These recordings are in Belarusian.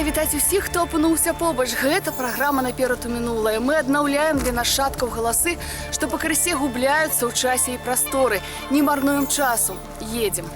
рады вітаць усіх, хто апынуўся побач. Гэта праграма «Наперад у мінулае». Мы аднаўляем для нашчадкаў галасы, што пакрысе губляюцца ў часе і прасторы. Не марнуем часу. Едзем.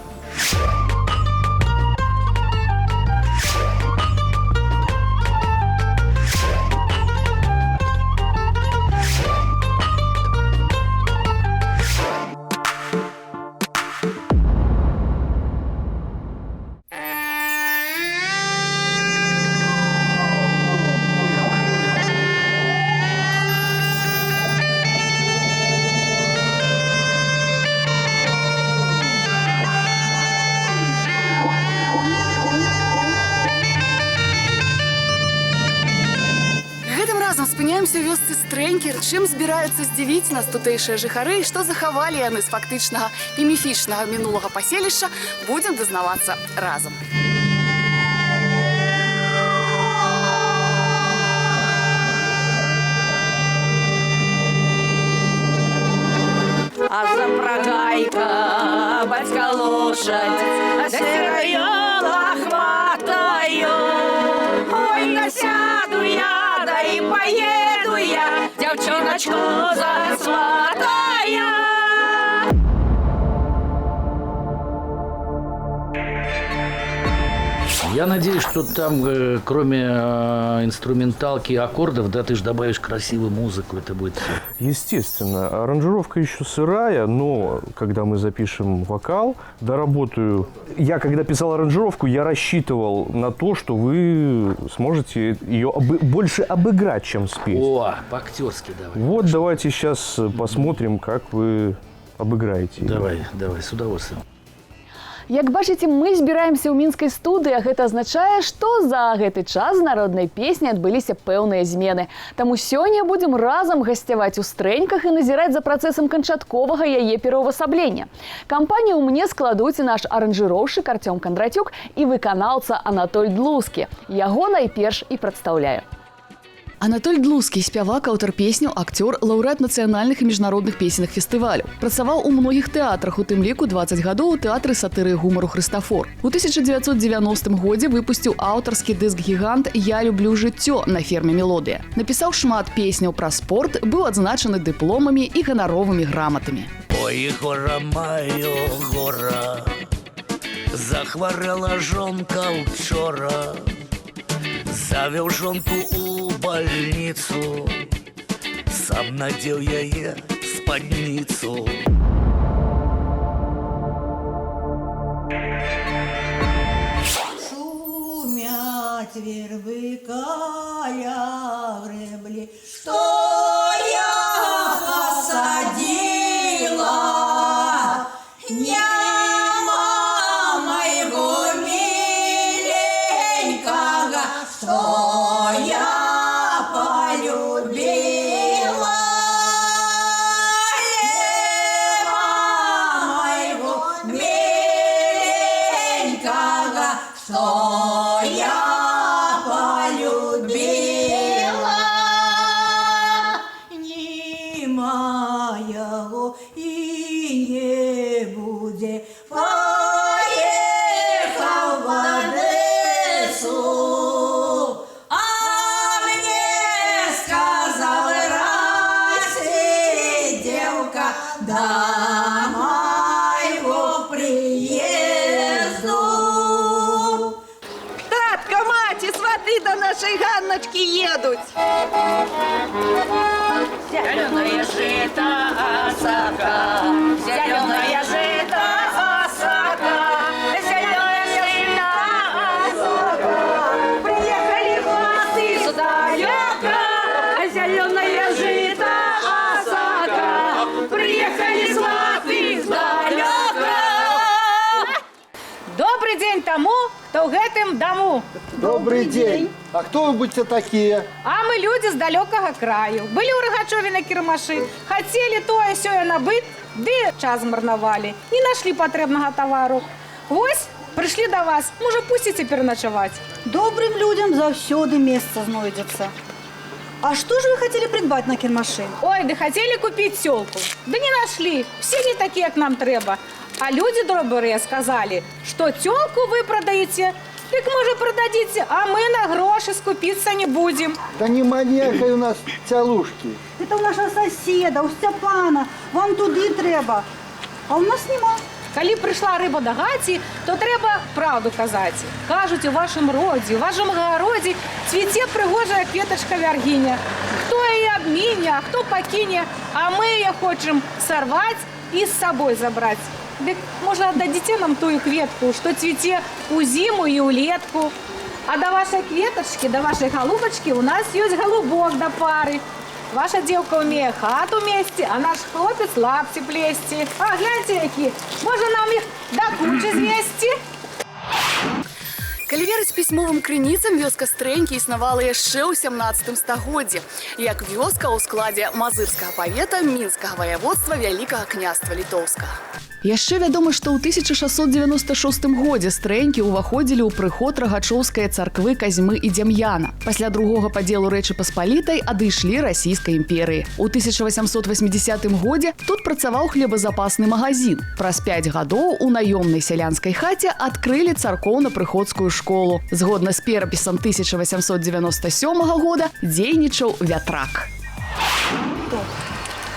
Спыняемся ў вёсцы Стрэнькі, чым збіраюцца здзівіць нас тутэйшыя жыхары, што захавалі яны з фактычнага і міфічнага мінулага паселішча, будзем дазнавацца разам. А запрагай-ка, бацька, лошадь, а серая лохматая. Ой, насяду я, да и поеду я, девчоночку засватая. Я надеюсь, что там, кроме инструменталки и аккордов, да, ты же добавишь красивую музыку, это будет все. Естественно. Аранжировка еще сырая, но когда мы запишем вокал, доработаю. Я, когда писал аранжировку, я рассчитывал на то, что вы сможете ее больше обыграть, чем спеть. О, по-актерски давай. Вот давайте сейчас посмотрим, как вы обыграете ее. Давай, с удовольствием. Як бачыце, мы збіраемся ў мінскай студыі, а гэта азначае, што за гэты час з народнай песні адбыліся пэўныя змены. Таму сёння будзем разам гасцяваць у Стрэньках і назіраць за працэсам канчатковага яе пераўвасаблення. Кампанію мне складуць наш аранжыроўшчык Артём Кондратюк і выканаўца Анатоль Длускі. Яго найперш і прадстаўляю. Анатоль Длускі, спявак, аўтар песняў, акцёр, лаўрэат нацыянальных і міжнародных песенных фестываляў. Працаваў у многіх тэатрах, у тым ліку 20 гадоў у тэатры сатыры і гумару «Хрыстафор». У 1990 годзе выпусціў аўтарскі дыск-гігант «Я люблю жыццё» на ферме «Мелодыя». Напісаў шмат песняў пра спорт, быў адзначаны дыпломамі і ганаровымі граматамі. Ой, гора маё, гора, захварэла жонка учора. Завел жонку у больницу, сам надел яе спадницу. Шумят вербы каля гребли, что я посадила, няма моего миленького, что я полюбила, няма моего миленького, что я полюбила, не моего и не будет. Поехал в Одессу, а мне сказал рассиделка, домой его приезду. Татка, мать и сваты до нашей Ганночки едут. Зеленое жито осока, зеленое жито осока, зеленое жито осока. Приехали хвосты сдалека, зеленое жито осока. Приехали сваты сдалека. Добрый день тому, кто в гэтым дому. Добрый день. А кто вы будете такие? А мы люди с далекого краю. Были у Рогачеве на кірмашы, хотели тое-сёе набыць, ды час марнавалі. Не нашли потребного товару. Вось, пришли до вас, може пустите переночевать. Добрым людям заўсёды место знойдется. А что же вы хотели придбать на кірмашы? Ой, да хотели купить тёлку. Да не нашли, все не такие, как нам треба. А люди добрые сказали, что тёлку вы продаете Так может продадите, а мы на гроши скупиться не будем. Да не маньякай у нас тялушки. Это у нашего соседа, у Степана. Вам туди треба. А у нас нема. Коли прийшла риба до гаті, то треба правду казати. Кажуть, у вашому роді, у вашому городі цвіте пригожа квіточка Вергиня. Хто її обміня, а хто покине, а ми її хочемо сорвати і з собою забрати. Так, може, віддадите нам ту квітку, що цвіте у зиму і у літку. А до вашей кветочки, до вашей голубочки у нас есть голубок до пары. Ваша девка умеет хату мести, а наш хлопец лапти плести. А, гляньте, які. Може нам їх до кучі звести? Калі верыць пісьмовым крыніцам, вёска Стрэнькі існавала яшчэ ў 17 стагоддзі, як вёска ў складзе Мазырскага павета Мінскага ваяводства Вялікага княства Літоўскага. Яшчэ вядома, што ў 1696 годзе Стрэнькі ўваходзілі ў прыход рагачоўскай царквы Казьмы і Дзям'яна. Пасля другога падзелу Рэчы Паспалітай адышлі расійскай імперыі. У 1880 годзе тут працаваў хлебазапасны магазин. Праз 5 гадоў у наёмнай сялянскай хаце адкрылі царкоўна-прыходскую школу. Згодна з перапісам 1897 года дзейнічаў вятрак.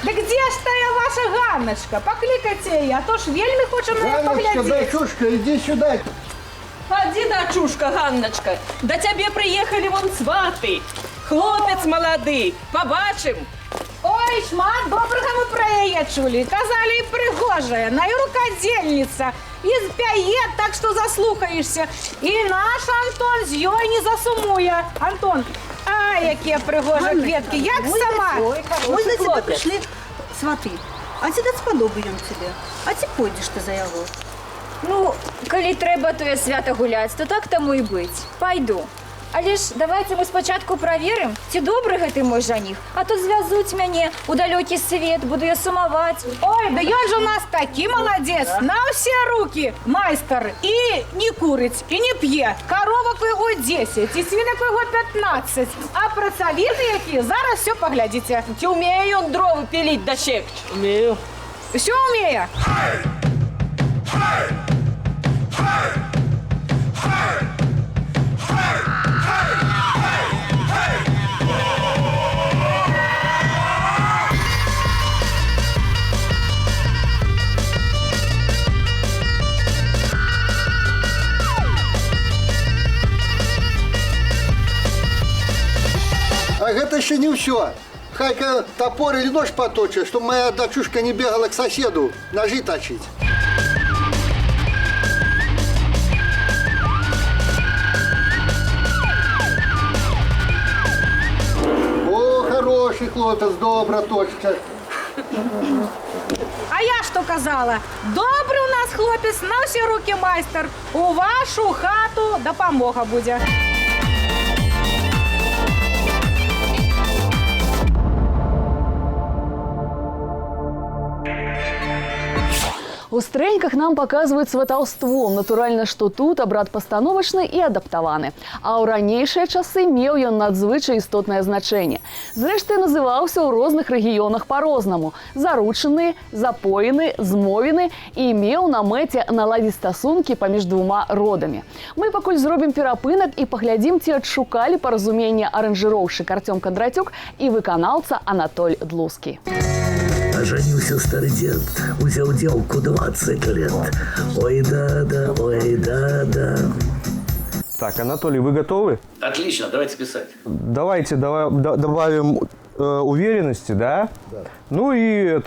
Да где ж тая ваша Ганночка? Покликайте її, а то ж вельми хочемо на неї Ганночка, поглядіти. дочушка, иди сюда. Ходи, дочушка, Ганночка. До тебе приехали вон сваты. Хлопец молодый. Побачим. Ой, шмат доброго ми про її чули. Казали, і пригожая, на і рукодельниця, і спяє, так що заслухаєшся. І наш Антон з йой не засумує. Антон, а які пригожі квітки, як сама. Мы за тебя пришли сваты. Отец сподобаем тебе. А ты пойдешь ты за его. Ну, коли треба, то я свято гулять, то так тому і бить. Пойду. Але ж давайте ми спочатку провіримо, ці добрий гэты мой жаних, а то зв'язуть мене у далекий світ, буду я сумовать. Ой, да ён же у нас такий молодець, на всі руки, майстер, і не курить, і не п'є. Коровок його 10, і свинок його 15, а працовіти які, зараз все поглядите. Чи умеє он дрови пилить, дощек? Умею. Все умеє. А это еще не все. Хай-ка топор или нож поточит, чтобы моя дочушка не бегала к соседу ножи точить. О, хороший хлопец, добра точка. А я що казала? Добрий у нас хлопець, на всі руки майстер. У вашу хату допомога буде. У Стрэньках нам показывают сватаўство. Натуральна, што тут абрад пастановачны і адаптаваны. А ў ранейшыя часы меў ён надзвычай істотнае значэнне. Зрэшты, называўся ў розных рэгіёнах па-рознаму. Заручаны, запоены, змовены і меў на мэце наладзіць стасункі паміж двума родамі. Мы пакуль зробім перапынак і паглядзім, ці адшукалі паразуменне аранжыроўшчык Артём Кондратюк і выканаўца Анатоль Длускі. Оженился старый дед, взял девку 20 лет. Ой, да-да, ой, да-да. Так, Анатолий, вы готовы? Отлично, давайте писать. Давайте добавим уверенности, да? Да. Ну и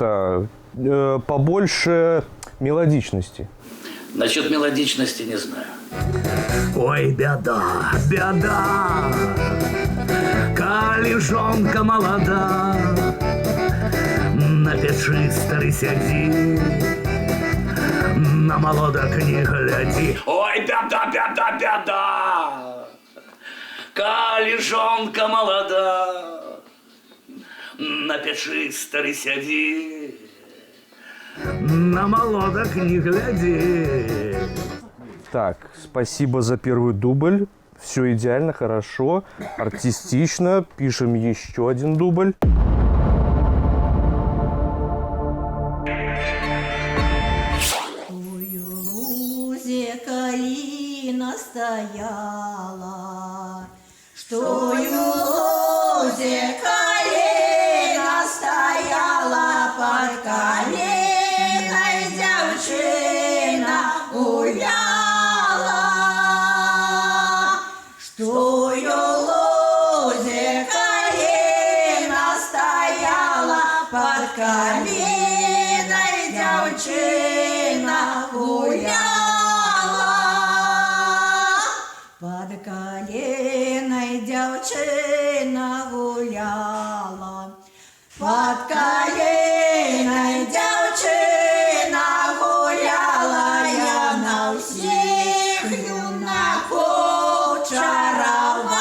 побольше мелодичности. Насчет мелодичности не знаю. Ой, беда, беда, калежонка молода, на печи старый сяди, на молодок не гляди. Ой, беда, беда, беда, калежонка молода, на печи старый сяди, на молодок не гляди. Так, спасибо за первый дубль. Все идеально, хорошо, артистично. Пишем еще один дубль. настояла, что у лозе колено стояла, под коленой девчина гуляла, что у лозе колено стояла, под коленой девчина гуляла, под коленой девчина гуляла, под коленой девчина гуляла, я на всех юнаков чаровала,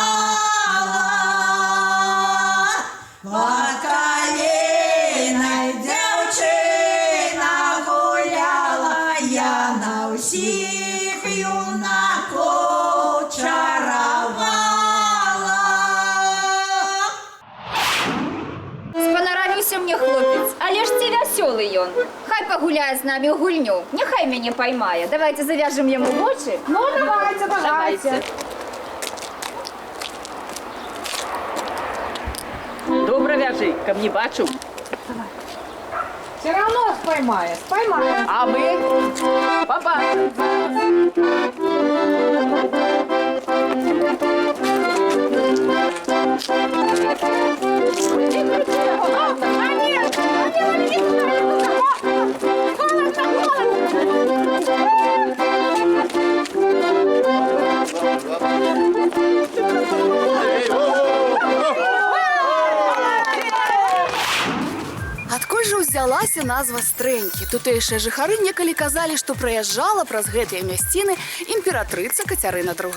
под коленой девчина гуляла, я на всех юнаков чаровала. Спонаравіўся мне хлопец, але ж ці вясёлы ён. Хай пагуляе з намі ў гульню, няхай мяне паймае. Давайте завяжем яму вочы. Ну, давайте. Добре вяжи, каб не бачу. Все равно споймает. А ми побачимо. Адкуль жа ўзялася назва Стрэнькі? Тутэйшыя жыхары некалі казалі, што праязджала праз гэтыя мясціны імператрыца Кацярына II.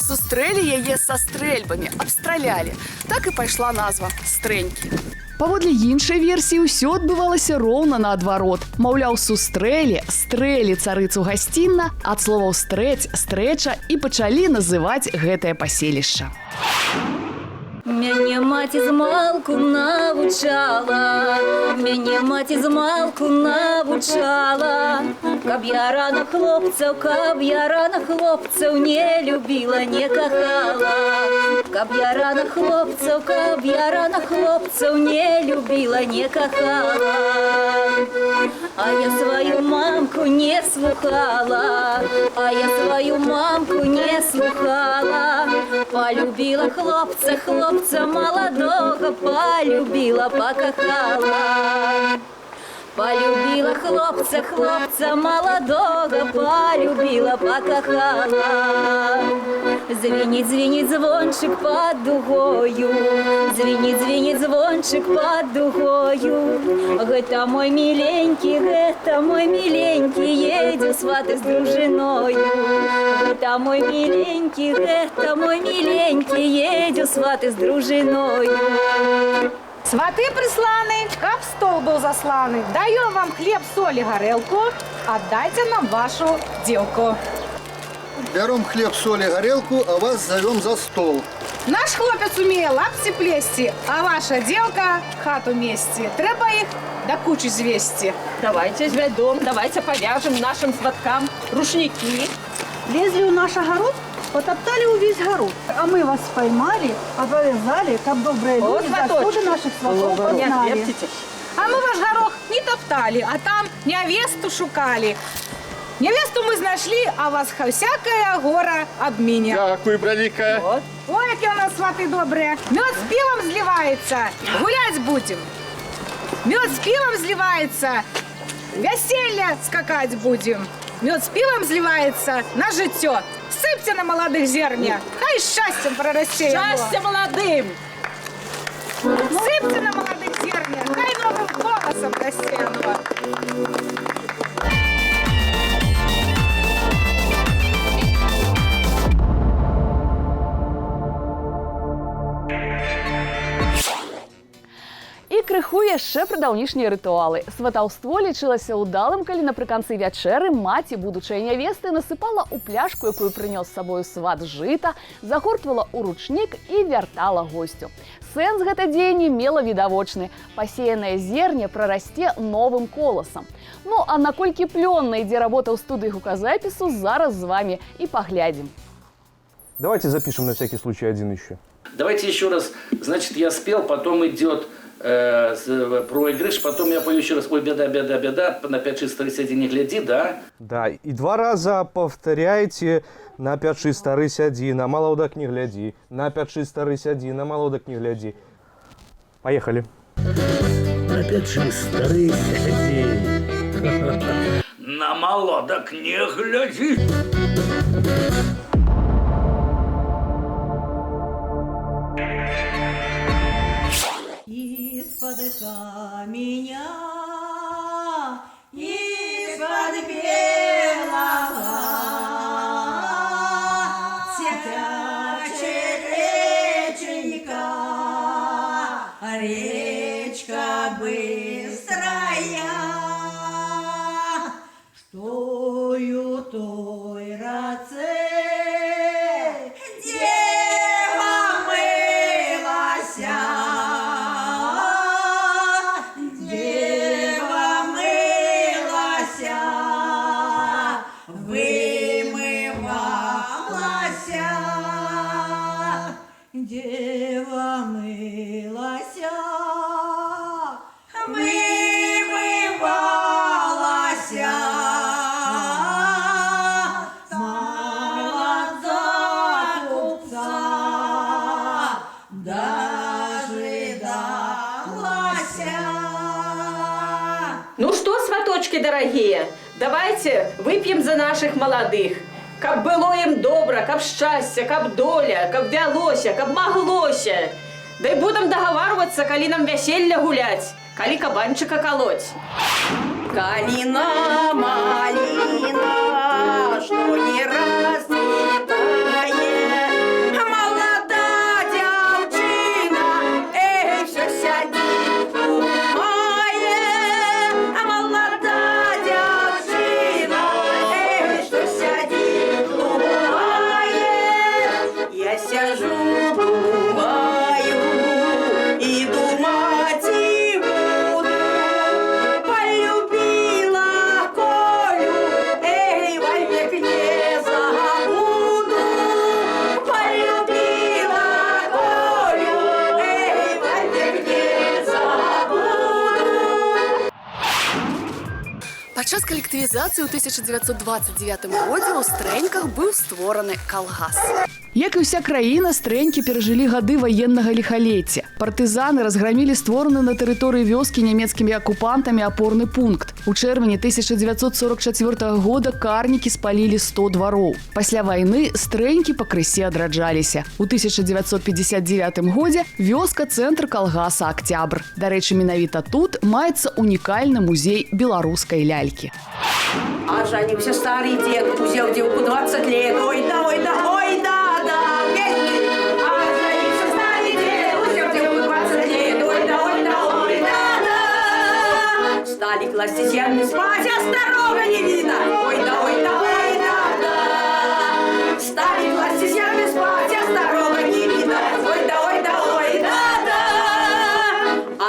Сустрэлі яе са стрэльбамі, абстралялі. Так і пайшла назва Стрэнькі. Паводле іншай версіі ўсё адбывалася роўна наадварот. Маўляў, сустрэлі, стрэлі царыцу гасцінна, ад словаў стрэць, стрэча і пачалі называць гэтае паселішча. Мяне маці змалку навучала, мяне маці змалку навучала, каб я рано хлопцаў не любіла, не кахала, каб я рано хлопцаў не любіла, не кахала. А я свою мамку не слухала, полюбила хлопца молодого, полюбила, покахала. Полюбила хлопца молодого, полюбила, покахала. Звенит звончик под дугою, звенит звончик под дугою. Гэта мой миленький, едет сваты с дружиною. Гэта мой миленький, едет сваты с дружиною. Сваты присланы, каб стол был засланы. Даем вам хлеб, соль и горелку. Отдайте нам вашу девку. Берем хлеб, соль и горелку, а вас зовем за стол. Наш хлопец умеет лапти плести, а ваша девка хату мести. Треба их до кучи звести. Давайте зведем, давайте повяжем нашим сваткам рушники. Лезли у наш огород, потоптали увесь город. А мы вас поймали, обвязали, как добрые Вот люди, сваточек. заходы наших сватов Не познали. отвертите. А мы ваш горох не топтали, а там невесту шукали. Невесту мы нашли, а вас всякая гора обменя. Дякую, братика. Вот. Ой, какие у нас сваты добрые. Мед с пивом сливается, гулять будем. Мед с пивом сливается, веселье скакать будем. Мед с пивом сливается на житё. Сыпьте на молодых зерня, хай счастьем прорасте. Счастья молодым! Сыпьте на молодых зерня, хай новым голосом рассеянного. І крыху яшчэ пра даўнішнія рытуалы. Сватаўство лічылася ўдалым, калі напрыканцы вячэры маці будучай нявесты насыпала ў пляшку, якую прынёс з сабою сват жыта, загортвала ў ручнік і вяртала госцю. Сэнс гэта дзеянне мела відавочны. Пасеянае зерне прарасце новым коласам. Ну, а наколькі плённа ідзе работа ў студыі гуказапісу, зараз з вами і паглядзім. Давайте запишем на всякий случай один еще. Давайте еще раз. Значит, я спел, потом идет проигрыш, потом я пою еще раз. Ой, беда, беда, беда. На 5-6 старый сяди не гляди, да? Да, и 2 раза повторяйте на 5-6 старый сяди, на малоудак не гляди. На 5-6 старый сяди, на малоудак не гляди. Поехали. На 5-6 старый сяди. На молодок не гляди. Из-под камня, из-под белого течет реченька, речка быстрая, что ю той раце дева мылася. Дева мылася, вымывалася, молодца купца дожидалася. Ну что, сваточки дорогие, давайте выпьем за наших молодых. Каб было им добра, каб счастье, каб доля, каб вялося, каб моглося. Да и будем договариваться, коли нам веселье гулять, коли кабанчика колоть. Калина, малина, что не расцветает, молода девчина, эй, все сядет, думает, молода девчина, эй, что сядет, думает, я сяжу, думаю, и думать и буду. Полюбила Колю, эй, вовек не забуду. Полюбила Колю, эй, вовек не забуду. Падчас калектывізацыі ў 1929 годзе ў Стрэньках быў створаны калгас. Як і ўся краіна, Стрэнькі перажылі гады ваеннага ліхалецця. Партызаны разграмілі створаны на тэрыторыі вёскі нямецкімі акупантамі апорны пункт. У чэрвені 1944 года карнікі спалілі 100 двароў. Пасля вайны Стрэнькі пакрысе адраджаліся. У 1959 годзе вёска-цэнтр калгаса «Октябрь». Дарэчы, менавіта тут маецца унікальны музей беларускай лялькі. А женился старый дед, узел девку 20 лет. Ой да, ой да, ой да, да. А женился старый дед, узел девку 20 лет. Ой да, ой да, ой да, да. Стали класть землю спать, а старого не видно. Ой да, ой да, ой да, да. Стали класть землю спать, а старого не видно. Ой да, ой да, ой да, да.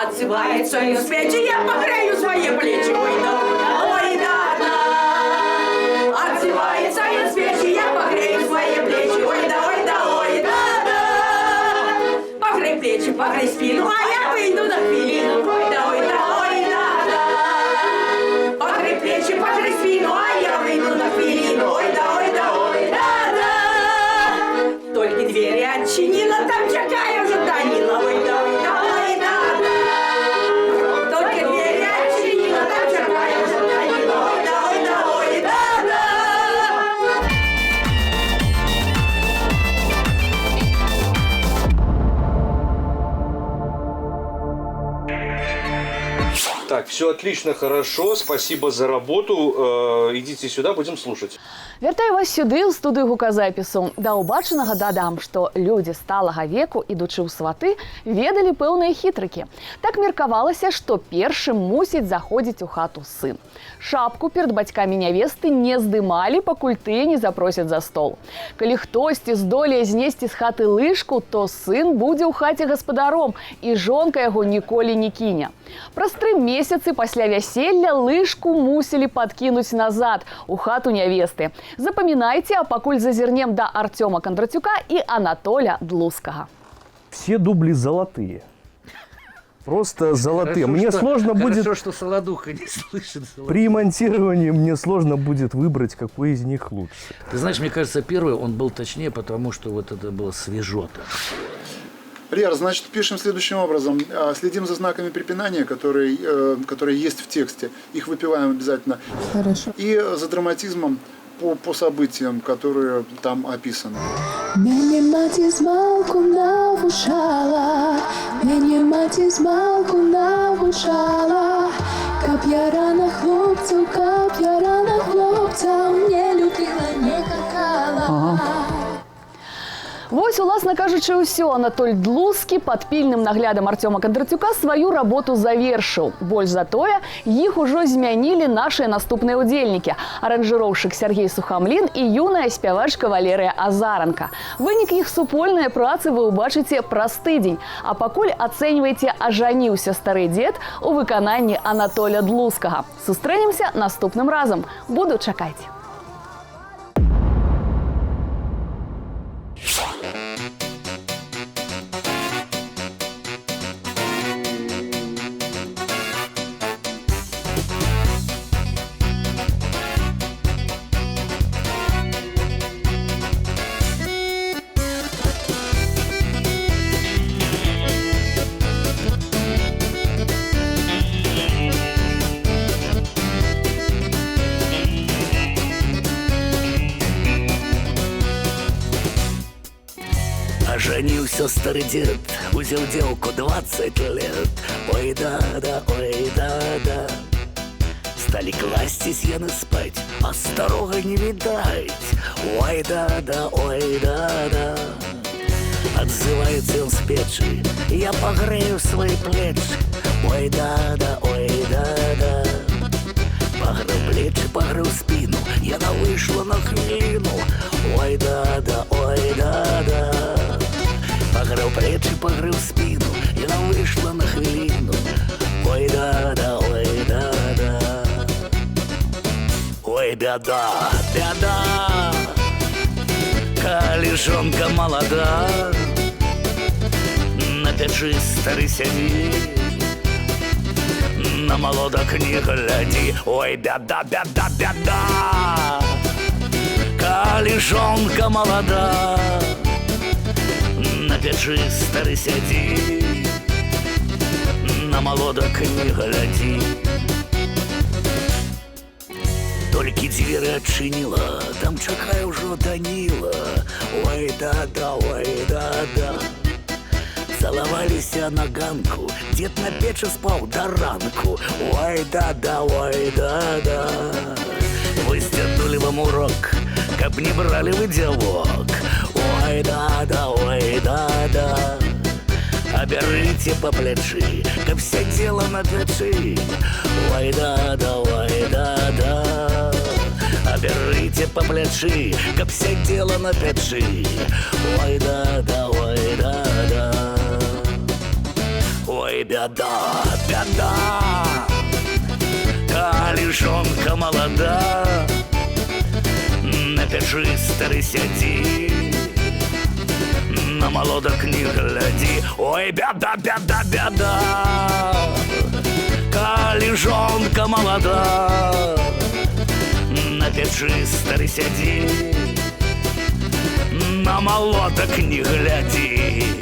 Отзывается из печи, я погрею свои плечи. Ой да, ой да, да. Отзывается из печи, я погрею свои плечи. Ой да, ой да, ой да, да. Погрей плечи, погрей спину, а я выйду на хвилину. Ой да, ой да, ой да, да. Погрей плечи, погрей спину, а я выйду на хвилину. Ой да, ой да, ой да, да. Только двери отчинила, там чакая уже Данила. Ой да, ой да, ой да, да. Только двери отчинила, там чакая уже Данила. Ой да, ой да, ой да, да. Все отлично, хорошо, спасибо за работу. Идите сюда, будем слушать. Вяртаю вас сюды, ў студыю гуказапісу. Да ўбачанага дадам, што людзі сталага веку, ідучы ў сваты, ведалі пэўныя хітрыкі. Так меркавалася, што першым мусіць заходзіць у хату сын. Шапку перад бацькамі нявесты не здымалі, пакуль тыя не запросяць за стол. Калі хтосьці здолее знесці з хаты лыжку, то сын будзе ў хаце гаспадаром, і жонка яго ніколі не кіне. Праз 3 месяцы пасля вяселля лыжку мусілі падкінуць назад у хату нявесты. Запамінайце, а пакуль зазірнем да Артёма Кондратюка і Анатоля Длускага. Все дубли золотые. Просто золотые. Мне сложно будет... Хорошо, что Солодуха не слышит. При монтировании мне сложно будет выбрать, какой из них лучше. Ты знаешь, мне кажется, первый он был точнее, потому что вот это было свежо-то. Лер, значит, пишем следующим образом. Следим за знаками препинания, которые есть в тексте. Их выпиваем обязательно. Хорошо. И за драматизмом по событиям, которые там описаны. Меня мать из малку навушала, меня мать из малку навушала. Каб я рано хлопцаў, не любила, не какала. Вось, уласна кажучы, ўсё. Анатоль Длускі пад пільным наглядам Артёма Кондратюка сваю работу завершыў. Больш за тое, іх ужо змянілі нашыя наступныя ўдзельнікі. Аранжыроўшчык Сергей Сухамлін і юная спявачка Валерыя Азаранка. Вынік іх супольнай працы вы ўбачыце праз тыдзень. А пакуль ацэньвайце «Ажаніўся стары дзед» у выкананні Анатоля Длускага. Сустрэнемся наступным разам. Буду чакаць. Оженился старый дед, узел девку 20 лет. Ой да-да, ой да-да. Стали класть и сено спать, а старого не видать. Ой да-да, ой да-да. Отзывается он с печи, я погрею свои плечи. Ой да-да, ой да-да. Погрел плечи, погрел спину, я вышла на хвилину. Ой да-да, ой да-да. Погрел плечи, погрел спину, я вышла на хвилину. Ой да-да, ой да-да. Ой беда, беда, калежонка молода, на печи старый сидит, на молодок не гляди. Ой беда, беда, беда, калежонка молода, на печи старый сидит, на молодок не гляди. Толькі дзверы адчыніла, там чакае ўжо Даніла. Ой да-да, ой да-да. Цалаваліся на ганку, дзед на печы спаў да ранку. Ой да-да, ой да-да. Вы сцягнулі вам урок, каб не бралі вы дзявок. Ой да-да, ой да-да. Оберите по плечи, каб сидела на печи. Ой да-да, ой да-да. Оберите по плечи, каб сидела на печи. Ой да-да, ой да-да. Ой беда, беда, калежонка молода, на печи старый сидит, на молодок не гляди. Ой беда, беда, беда, калежонка молода, на печи старый сидит, на молодок не гляди.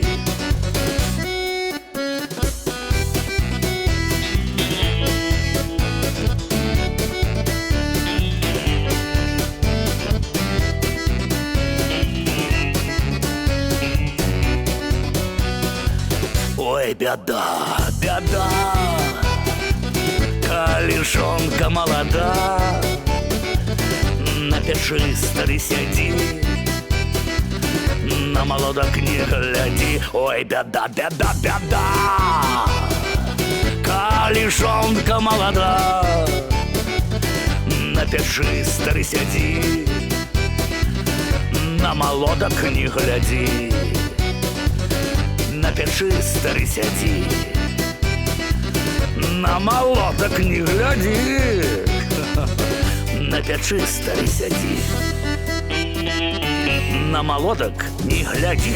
Ой, беда, беда, калішонка молода, на печы стары сядзі, на молодок не гляди, ой, беда, беда, беда. Калішонка молода, на печы стары сядзі, на молодок не гляди, на печы стары сядзі, на молодок не гляди, на печы стары сядзі, на молодок не гляди.